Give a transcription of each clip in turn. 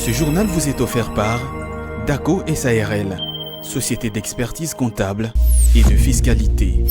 Ce journal vous est offert par DACO SARL, société d'expertise comptable et de fiscalité.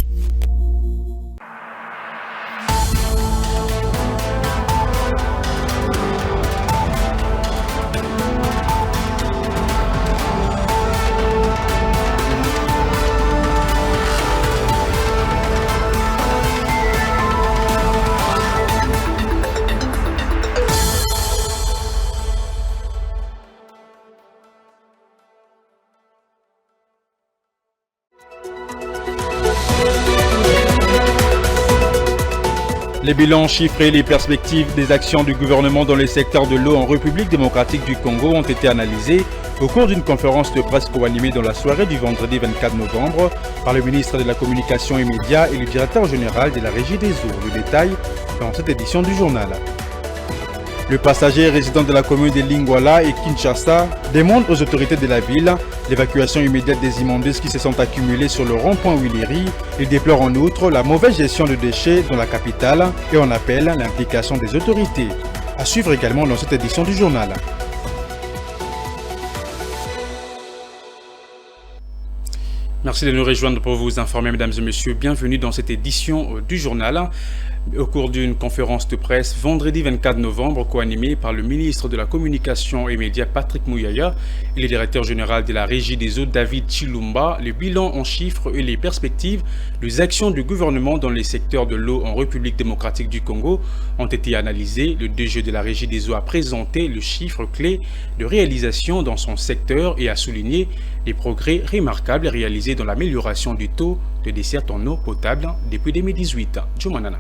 Les bilans chiffrés et les perspectives des actions du gouvernement dans le secteur de l'eau en République démocratique du Congo ont été analysés au cours d'une conférence de presse co-animée dans la soirée du vendredi 24 novembre par le ministre de la Communication et Médias et le directeur général de la Régie des eaux. Le détail dans cette édition du journal. Le passager résident de la commune de Lingwala et Kinshasa demande aux autorités de la ville l'évacuation immédiate des immondices qui se sont accumulés sur le rond-point Willery. Il déplore en outre la mauvaise gestion de déchets dans la capitale et en appelle l'implication des autorités. À suivre également dans cette édition du journal. Merci de nous rejoindre pour vous informer, mesdames et messieurs. Bienvenue dans cette édition du journal. Au cours d'une conférence de presse vendredi 24 novembre, co-animée par le ministre de la Communication et Médias Patrick Mouyaya et le directeur général de la Régie des eaux David Chilumba, le bilan en chiffres et les perspectives des actions du gouvernement dans les secteurs de l'eau en République démocratique du Congo ont été analysés. Le DG de la Régie des eaux a présenté le chiffre clé de réalisation dans son secteur et a souligné les progrès remarquables réalisés dans l'amélioration du taux de desserte en eau potable depuis 2018. Jumanana.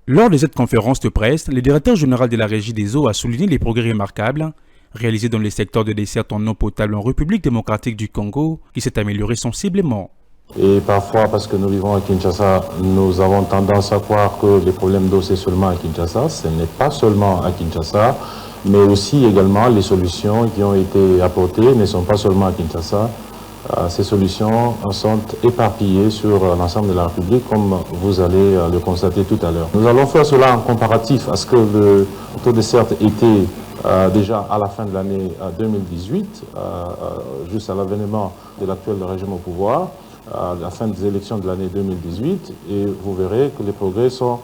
Lors de cette conférence de presse, le directeur général de la Régie des eaux a souligné les progrès remarquables réalisés dans le secteur de desserte en eau potable en République démocratique du Congo, qui s'est amélioré sensiblement. Et parfois, parce que nous vivons à Kinshasa, nous avons tendance à croire que les problèmes d'eau, c'est seulement à Kinshasa. Ce n'est pas seulement à Kinshasa, mais aussi également les solutions qui ont été apportées ne sont pas seulement à Kinshasa. Ces solutions sont éparpillées sur l'ensemble de la République, comme vous allez le constater tout à l'heure. Nous allons faire cela en comparatif à ce que le taux de desserte était déjà à la fin de l'année 2018, juste à l'avènement de l'actuel régime au pouvoir, à la fin des élections de l'année 2018, et vous verrez que les progrès sont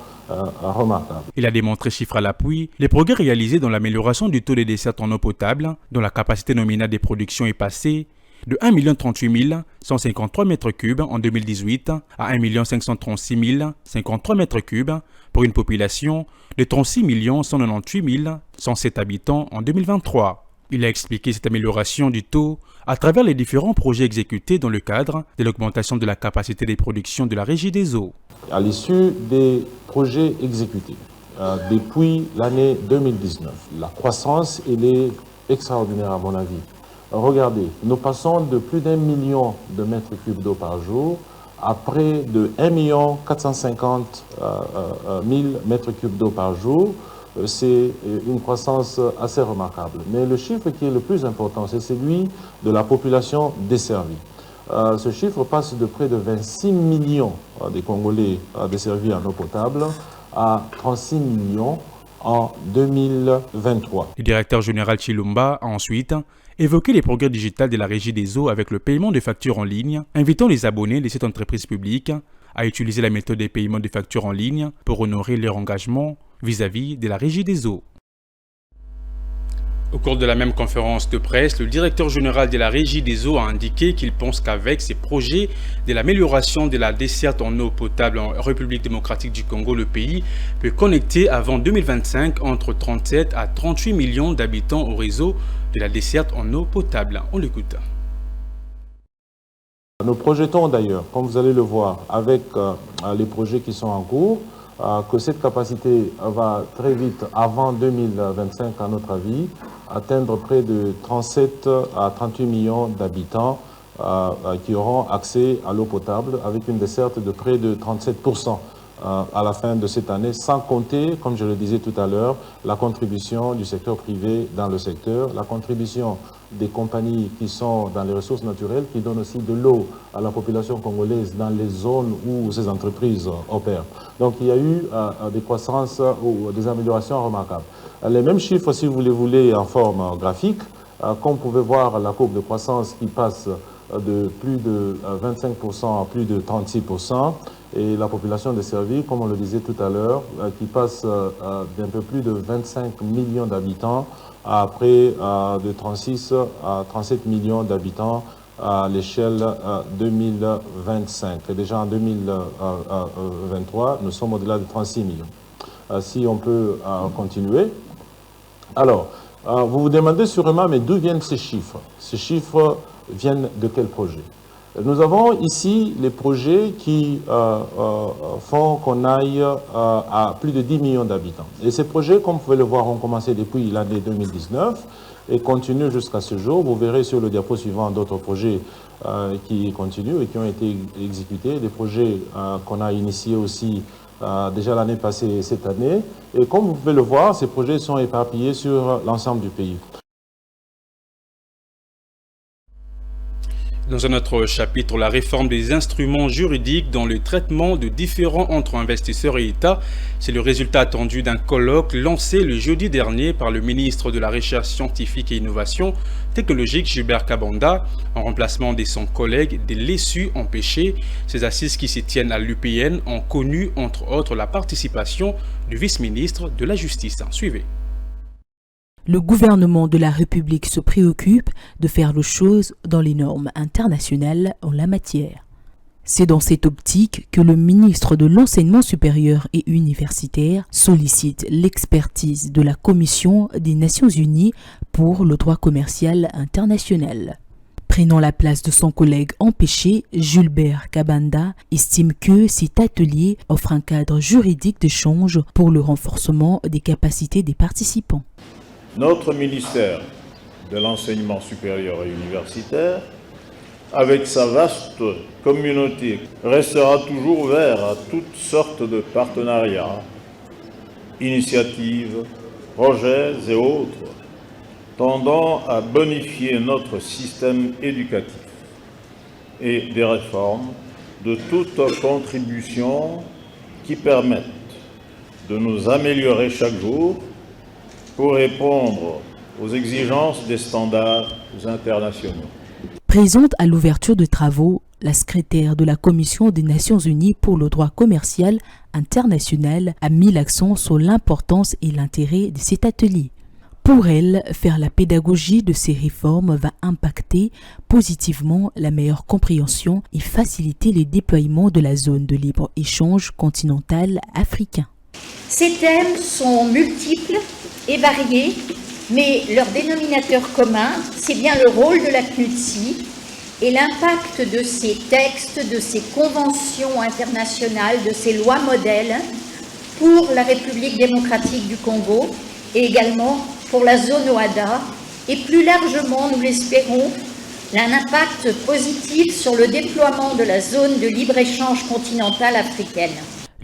remarquables. Il a démontré, chiffres à l'appui, les progrès réalisés dans l'amélioration du taux de desserte en eau potable, dont la capacité nominale des productions est passée de 1 038 153 m3 en 2018 à 1 536 053 m3 pour une population de 36 198 107 habitants en 2023. Il a expliqué cette amélioration du taux à travers les différents projets exécutés dans le cadre de l'augmentation de la capacité de production de la Régie des eaux. À l'issue des projets exécutés depuis l'année 2019, la croissance elle est extraordinaire à mon avis. Regardez, nous passons de plus d'1 million de mètres cubes d'eau par jour à près de 1 450 000 mètres cubes d'eau par jour. C'est une croissance assez remarquable. Mais le chiffre qui est le plus important, c'est celui de la population desservie. Ce chiffre passe de près de 26 millions de Congolais desservis en eau potable à 36 millions en 2023. Le directeur général Chilumba a ensuite évoqué les progrès digitaux de la Régie des eaux avec le paiement des factures en ligne, invitant les abonnés de cette entreprise publique à utiliser la méthode de paiement des factures en ligne pour honorer leur engagement vis-à-vis de la Régie des eaux. Au cours de la même conférence de presse, le directeur général de la Régie des eaux a indiqué qu'il pense qu'avec ces projets de l'amélioration de la desserte en eau potable en République démocratique du Congo, le pays peut connecter avant 2025 entre 37 à 38 millions d'habitants au réseau de la desserte en eau potable. On l'écoute. Nous projetons d'ailleurs, comme vous allez le voir, avec les projets qui sont en cours, que cette capacité va très vite, avant 2025 à notre avis, atteindre près de 37 à 38 millions d'habitants qui auront accès à l'eau potable avec une desserte de près de 37% à la fin de cette année, sans compter, comme je le disais tout à l'heure, la contribution du secteur privé dans le secteur, la contribution des compagnies qui sont dans les ressources naturelles, qui donnent aussi de l'eau à la population congolaise dans les zones où ces entreprises opèrent. Donc il y a eu des croissances ou des améliorations remarquables. Les mêmes chiffres, si vous les voulez, en forme graphique, comme vous pouvez voir la courbe de croissance qui passe de plus de 25% à plus de 36%, et la population desservie, comme on le disait tout à l'heure, qui passe d'un peu plus de 25 millions d'habitants à près de 36 à 37 millions d'habitants à l'échelle 2025. Et déjà en 2023, nous sommes au-delà de 36 millions. Si on peut continuer. Alors, vous vous demandez sûrement, mais d'où viennent ces chiffres? Ces chiffres viennent de quel projet? Nous avons ici les projets qui font qu'on aille à plus de 10 millions d'habitants. Et ces projets, comme vous pouvez le voir, ont commencé depuis l'année 2019 et continuent jusqu'à ce jour. Vous verrez sur le diapo suivant d'autres projets qui continuent et qui ont été exécutés, des projets qu'on a initiés aussi déjà l'année passée et cette année. Et comme vous pouvez le voir, ces projets sont éparpillés sur l'ensemble du pays. Dans un autre chapitre, la réforme des instruments juridiques dans le traitement de différends entre investisseurs et État, c'est le résultat attendu d'un colloque lancé le jeudi dernier par le ministre de la Recherche scientifique et innovation technologique Gilbert Kabanda, en remplacement de son collègue de l'ESU empêché. Ces assises qui se tiennent à l'UPN ont connu entre autres la participation du vice-ministre de la Justice. Suivez. Le gouvernement de la République se préoccupe de faire les choses dans les normes internationales en la matière. C'est dans cette optique que le ministre de l'Enseignement supérieur et universitaire sollicite l'expertise de la Commission des Nations Unies pour le droit commercial international. Prenant la place de son collègue empêché, Gilbert Kabanda estime que cet atelier offre un cadre juridique d'échange pour le renforcement des capacités des participants. Notre ministère de l'enseignement supérieur et universitaire, avec sa vaste communauté, restera toujours ouvert à toutes sortes de partenariats, initiatives, projets et autres, tendant à bonifier notre système éducatif et des réformes de toute contribution qui permettent de nous améliorer chaque jour pour répondre aux exigences des standards internationaux. Présente à l'ouverture de travaux, la secrétaire de la Commission des Nations Unies pour le droit commercial international a mis l'accent sur l'importance et l'intérêt de cet atelier. Pour elle, faire la pédagogie de ces réformes va impacter positivement la meilleure compréhension et faciliter le déploiement de la zone de libre-échange continentale africain. Ces thèmes sont multiples et variés, mais leur dénominateur commun, c'est bien le rôle de la CNUDSI et l'impact de ces textes, de ces conventions internationales, de ces lois modèles pour la République démocratique du Congo et également pour la zone OADA et plus largement, nous l'espérons, un impact positif sur le déploiement de la zone de libre-échange continentale africaine.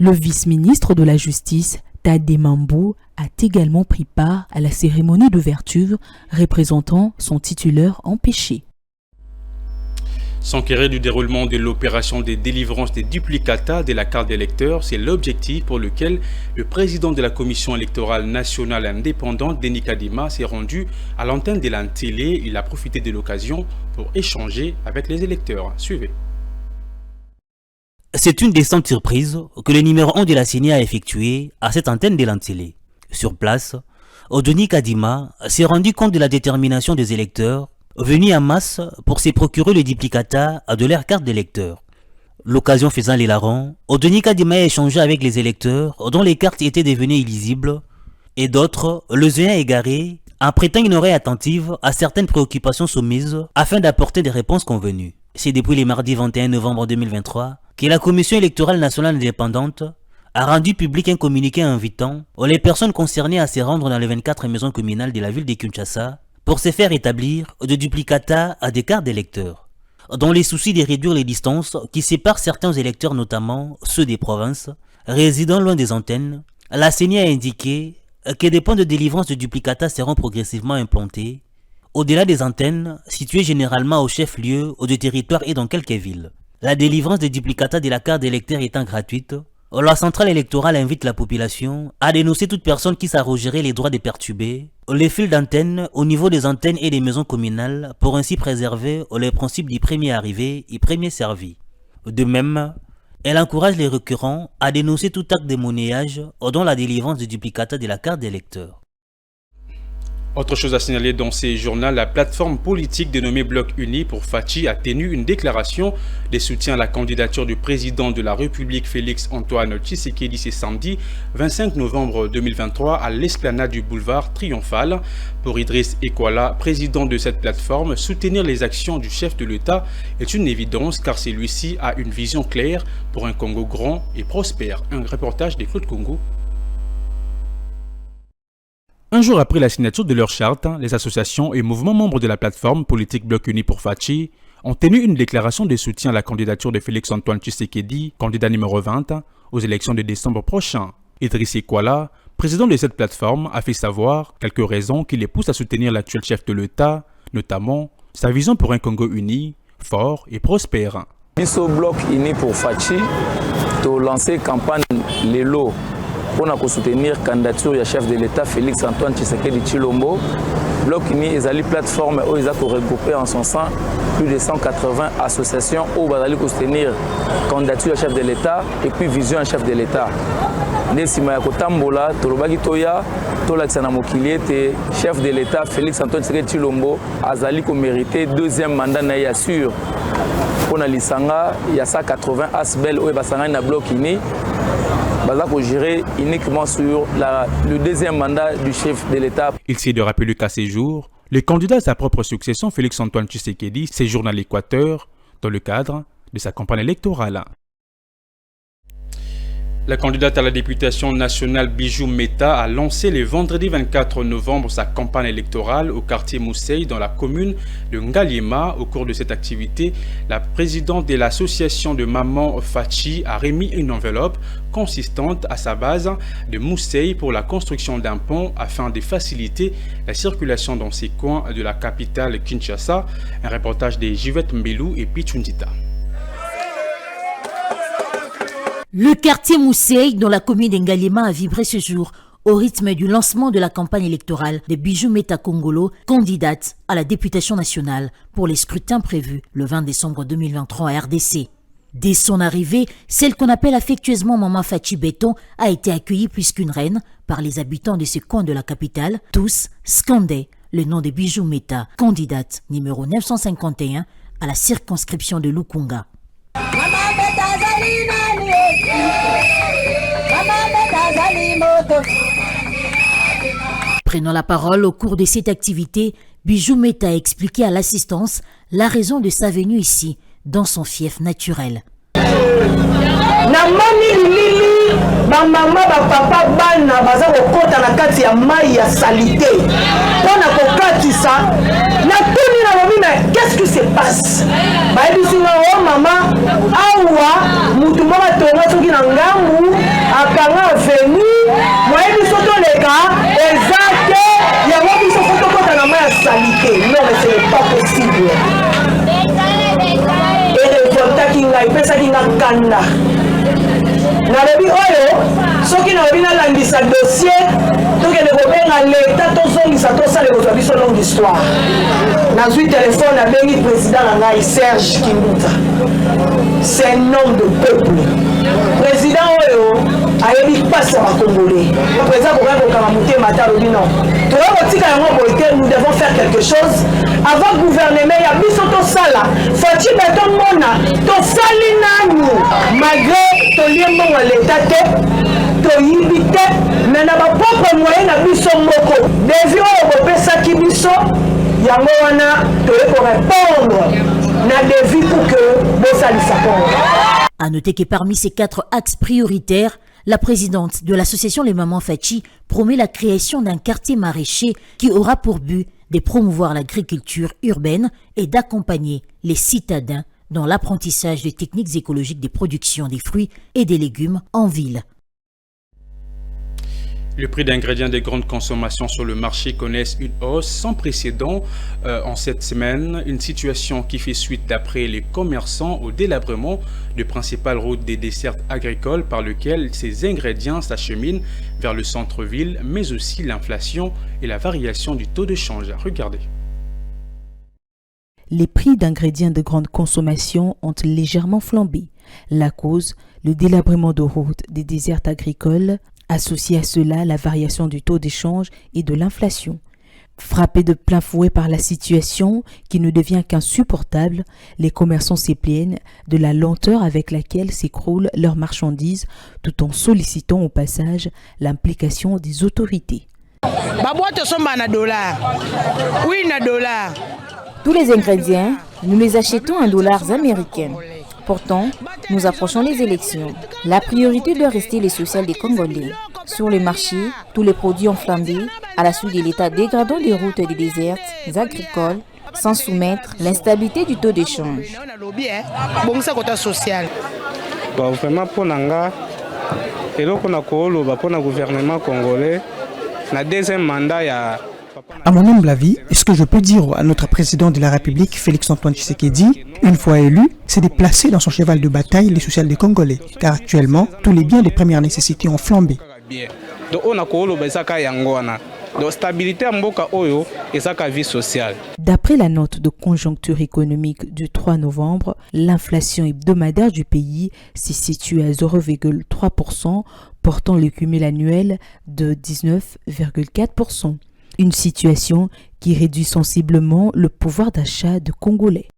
Le vice-ministre de la Justice, Tadé Mambou, a également pris part à la cérémonie d'ouverture représentant son titulaire empêché. S'enquérir du déroulement de l'opération de délivrance des duplicata de la carte d'électeur, c'est l'objectif pour lequel le président de la Commission électorale nationale indépendante, Denis Kadima, s'est rendu à l'antenne de la télé. Il a profité de l'occasion pour échanger avec les électeurs. Suivez. C'est une descente surprise que le numéro 1 de la CENI a effectuée à cette antenne de la télé. Sur place, Denis Kadima s'est rendu compte de la détermination des électeurs venus en masse pour se procurer le duplicata de leur carte d'électeur. L'occasion faisant les larrons, Denis Kadima a échangé avec les électeurs dont les cartes étaient devenues illisibles et d'autres, les ayant égarés, en prêtant une oreille attentive à certaines préoccupations soumises afin d'apporter des réponses convenues. C'est depuis le mardi 21 novembre 2023 que la Commission électorale nationale indépendante a rendu public un communiqué invitant les personnes concernées à se rendre dans les 24 maisons communales de la ville de Kinshasa pour se faire établir de duplicata à des cartes d'électeurs. Dans les soucis de réduire les distances qui séparent certains électeurs, notamment ceux des provinces, résidant loin des antennes, la CENI a indiqué que des points de délivrance de duplicata seront progressivement implantés au-delà des antennes, situées généralement au chef-lieu ou de territoire et dans quelques villes. La délivrance des duplicata de la carte d'électeur étant gratuite, la centrale électorale invite la population à dénoncer toute personne qui s'arrogerait les droits de perturber les fils d'antenne au niveau des antennes et des maisons communales pour ainsi préserver les principes du premier arrivé et premier servi. De même, elle encourage les requérants à dénoncer tout acte de monnayage dont la délivrance de duplicata de la carte d'électeur. Autre chose à signaler dans ces journaux, la plateforme politique dénommée Bloc Uni pour Fachi a tenu une déclaration de soutien à la candidature du président de la République Félix Antoine Tshisekedi ce samedi 25 novembre 2023 à l'esplanade du boulevard Triomphal. Pour Idriss Ekwala, président de cette plateforme, soutenir les actions du chef de l'État est une évidence car celui-ci a une vision claire pour un Congo grand et prospère. Un reportage des Claude Congo. Un jour après la signature de leur charte, les associations et mouvements membres de la plateforme politique Bloc Uni pour Fachi ont tenu une déclaration de soutien à la candidature de Félix Antoine Tshisekedi, candidat numéro 20, aux élections de décembre prochain. Idriss Ekwala, président de cette plateforme, a fait savoir quelques raisons qui les poussent à soutenir l'actuel chef de l'État, notamment sa vision pour un Congo uni, fort et prospère. Biso Bloc Uni pour Fachi, to lancer campagne Lelo pour soutenir la candidature du chef de l'État Félix Antoine Tshisekedi Tshilombo. Bloc Uni est une plateforme où ils ont regroupé en son sein plus de 180 associations où ils vont soutenir la candidature du chef de l'État et puis vision du chef de l'État. Nesima ya kotambola tolobaki toya tolakisana mokili te chef de l'État Félix Antoine Tshisekedi Tshilombo azali ko mériter deuxième mandat na ya sûr. Pour lisanga il y a 180 asbel où basanga na Bloc Uni. Pour gérer uniquement sur le deuxième mandat du chef de l'État. Il s'est de rappeler qu'à ces jours, le candidat à sa propre succession, Félix Antoine Tshisekedi, séjourne à l'Équateur dans le cadre de sa campagne électorale. La candidate à la députation nationale Bijou Meta a lancé le vendredi 24 novembre sa campagne électorale au quartier Mousseï dans la commune de Ngaliema. Au cours de cette activité, la présidente de l'association de Maman Fachi a remis une enveloppe consistante à sa base de Mousseï pour la construction d'un pont afin de faciliter la circulation dans ces coins de la capitale Kinshasa. Un reportage de Jivette Mbelou et Pichundita. Le quartier Mousseï, dans la commune d'Ngalema, a vibré ce jour au rythme du lancement de la campagne électorale de Bijou Meta Kongolo, candidate à la députation nationale pour les scrutins prévus le 20 décembre 2023 à RDC. Dès son arrivée, celle qu'on appelle affectueusement Maman Fachi Béton a été accueillie plus qu'une reine par les habitants de ce coin de la capitale. Tous scandaient le nom de Bijou Meta, candidate numéro 951 à la circonscription de Lukunga. Prenant la parole au cours de cette activité, Bijou Meta a expliqué à l'assistance la raison de sa venue ici, dans son fief naturel. Qu'est-ce qui se passe? Non, mais ce n'est pas possible. Et révolta qui n'a pas ça qui n'a kanda. Nalobi oyo, soki na obina landisa dossier, donc le gobenga l'état tozongisa tosala kozwa biso longue histoire. Nazwi téléphone abengi président na ngai Serge Kimbuta. C'est un homme de peuple. Président oyo ayebi pasi ya bakongolais. Le président kokoka kokanga motema ata alobi non. Toya kotika yango boye nous devons faire quelque chose avant gouvernement ya biso tosala. Fachi Béton mona tosali nanu malgré toliembo l'état te toyibi te mais na ba propre moyen na biso moko devi oyo bopesaki biso yango wana toyeko répondre na devi pour que bosalisa kongo. À noter que parmi ces 4 axes prioritaires, la présidente de l'association Les Mamans Fachi promet la création d'un quartier maraîcher qui aura pour but de promouvoir l'agriculture urbaine et d'accompagner les citadins dans l'apprentissage des techniques écologiques de production des fruits et des légumes en ville. Le prix d'ingrédients de grande consommation sur le marché connaissent une hausse sans précédent en cette semaine, une situation qui fait suite d'après les commerçants au délabrement de principales routes des dessertes agricoles par lesquelles ces ingrédients s'acheminent vers le centre-ville, mais aussi l'inflation et la variation du taux de change. Regardez. Les prix d'ingrédients de grande consommation ont légèrement flambé. La cause, le délabrement de routes des déserts agricoles, associé à cela la variation du taux d'échange et de l'inflation. Frappés de plein fouet par la situation qui ne devient qu'insupportable, les commerçants se plaignent de la lenteur avec laquelle s'écroulent leurs marchandises tout en sollicitant au passage l'implication des autorités. Tous les ingrédients, nous les achetons en dollars américains. Pourtant, nous approchons les élections. La priorité doit rester les sociales des Congolais. Sur le marché, tous les produits ont flambé à la suite de l'état dégradant des routes et des déserts agricoles, sans soumettre l'instabilité du taux d'échange. Vraiment pour nanga, et là qu'on a pour le gouvernement congolais, na deuxième mandat ya. À mon humble avis, ce que je peux dire à notre président de la République, Félix-Antoine Tshisekedi, une fois élu, c'est de placer dans son cheval de bataille les sociales des Congolais, car actuellement, tous les biens de première nécessité ont flambé. D'après la note de conjoncture économique du 3 novembre, l'inflation hebdomadaire du pays s'est située à 0,3%, portant le cumul annuel de 19,4%. Une situation qui réduit sensiblement le pouvoir d'achat des Congolais.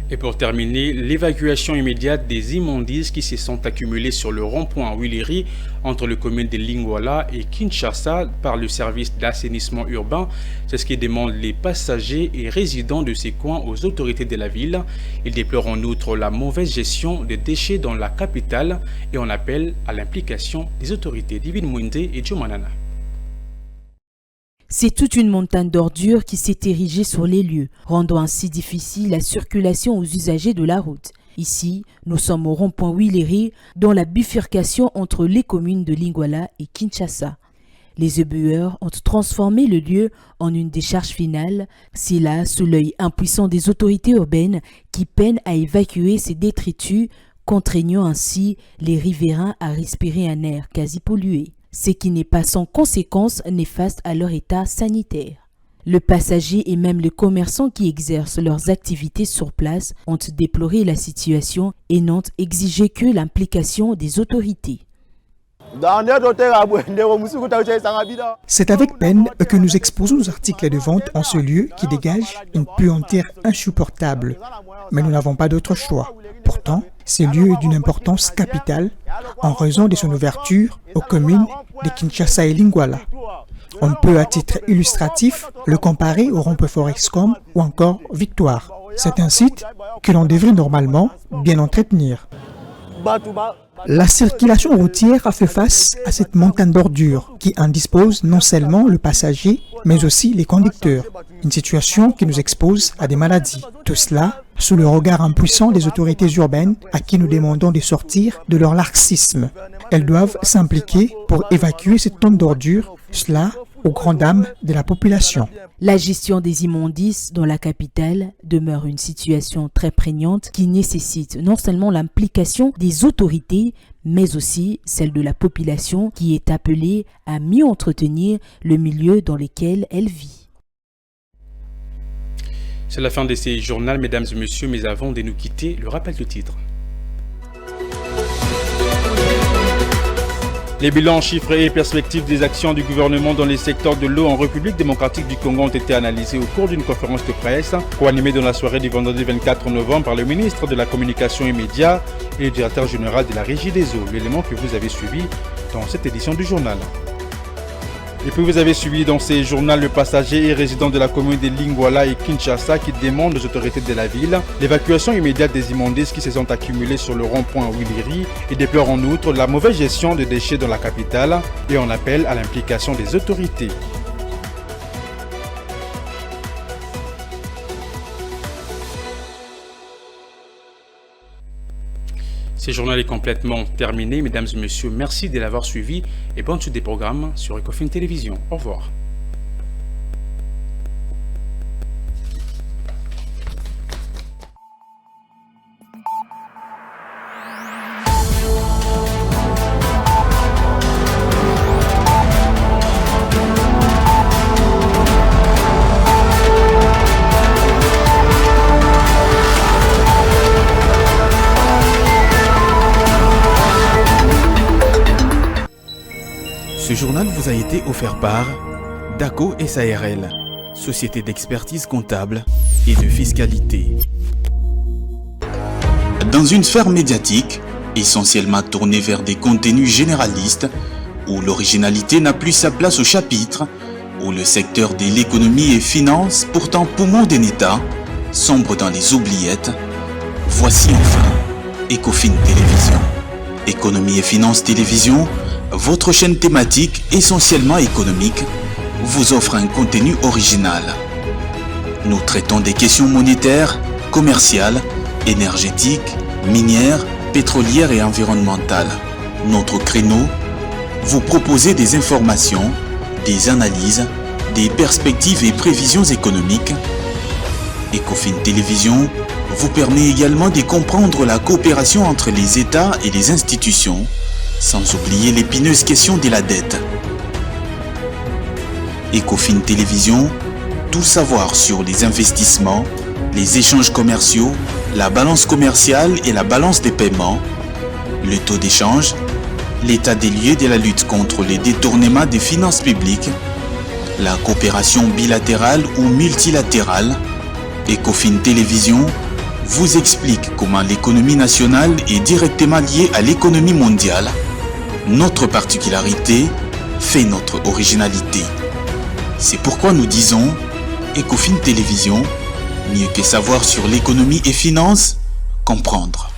Et pour terminer, l'évacuation immédiate des immondices qui se sont accumulés sur le rond-point Wiliri entre les communes de Lingwala et Kinshasa par le service d'assainissement urbain. C'est ce qui demande les passagers et résidents de ces coins aux autorités de la ville. Ils déplorent en outre la mauvaise gestion des déchets dans la capitale et on appelle à l'implication des autorités. Divine Mwinde et Djomanana. C'est toute une montagne d'ordures qui s'est érigée sur les lieux, rendant ainsi difficile la circulation aux usagers de la route. Ici, nous sommes au rond-point Wiliri, dans la bifurcation entre les communes de Lingwala et Kinshasa. Les éboueurs ont transformé le lieu en une décharge finale, c'est là sous l'œil impuissant des autorités urbaines qui peinent à évacuer ces détritus, contraignant ainsi les riverains à respirer un air quasi pollué. Ce qui n'est pas sans conséquences néfastes à leur état sanitaire. Le passager et même les commerçants qui exercent leurs activités sur place ont déploré la situation et n'ont exigé que l'implication des autorités. C'est avec peine que nous exposons nos articles de vente en ce lieu qui dégage une puanteur insupportable. Mais nous n'avons pas d'autre choix. Pourtant, ce lieu est d'une importance capitale en raison de son ouverture aux communes de Kinshasa et Lingwala. On peut à titre illustratif le comparer au rond-point Forexcom ou encore Victoire. C'est un site que l'on devrait normalement bien entretenir. La circulation routière a fait face à cette montagne d'ordures qui indispose non seulement le passager, mais aussi les conducteurs. Une situation qui nous expose à des maladies. Tout cela sous le regard impuissant des autorités urbaines à qui nous demandons de sortir de leur laxisme. Elles doivent s'impliquer pour évacuer cette tonne d'ordures, cela aux grandes dames de la population. La gestion des immondices dans la capitale demeure une situation très prégnante qui nécessite non seulement l'implication des autorités, mais aussi celle de la population qui est appelée à mieux entretenir le milieu dans lequel elle vit. C'est la fin de ces journaux, mesdames et messieurs, mais avant de nous quitter, le rappel de titre. Les bilans, chiffres et perspectives des actions du gouvernement dans les secteurs de l'eau en République démocratique du Congo ont été analysés au cours d'une conférence de presse co-animée dans la soirée du vendredi 24 novembre par le ministre de la Communication et Médias et le directeur général de la Régie des eaux, l'élément que vous avez suivi dans cette édition du journal. Et puis vous avez suivi dans ces journaux le passager et résident de la commune de Lingwala et Kinshasa qui demande aux autorités de la ville l'évacuation immédiate des immondices qui se sont accumulés sur le rond-point Wiliri et déplore en outre la mauvaise gestion des déchets dans la capitale et on appelle à l'implication des autorités. Ce journal est complètement terminé. Mesdames et messieurs, merci de l'avoir suivi et bonne suite des programmes sur Ecofin Télévision. Au revoir. Ce journal vous a été offert par DACO SARL, société d'expertise comptable et de fiscalité. Dans une sphère médiatique, essentiellement tournée vers des contenus généralistes, où l'originalité n'a plus sa place au chapitre, où le secteur de l'économie et finances, pourtant poumon d'un État, sombre dans les oubliettes, voici enfin Ecofin Télévision. Économie et finances télévision, votre chaîne thématique essentiellement économique, vous offre un contenu original. Nous traitons des questions monétaires, commerciales, énergétiques, minières, pétrolières et environnementales. Notre créneau, vous proposer des informations, des analyses, des perspectives et prévisions économiques. Ecofin Télévision vous permet également de comprendre la coopération entre les États et les institutions, sans oublier l'épineuse question de la dette. Ecofin Télévision, tout savoir sur les investissements, les échanges commerciaux, la balance commerciale et la balance des paiements, le taux d'échange, l'état des lieux de la lutte contre les détournements des finances publiques, la coopération bilatérale ou multilatérale. Ecofin Télévision vous explique comment l'économie nationale est directement liée à l'économie mondiale. Notre particularité fait notre originalité. C'est pourquoi nous disons Ecofin Télévision, mieux que savoir sur l'économie et finances, comprendre.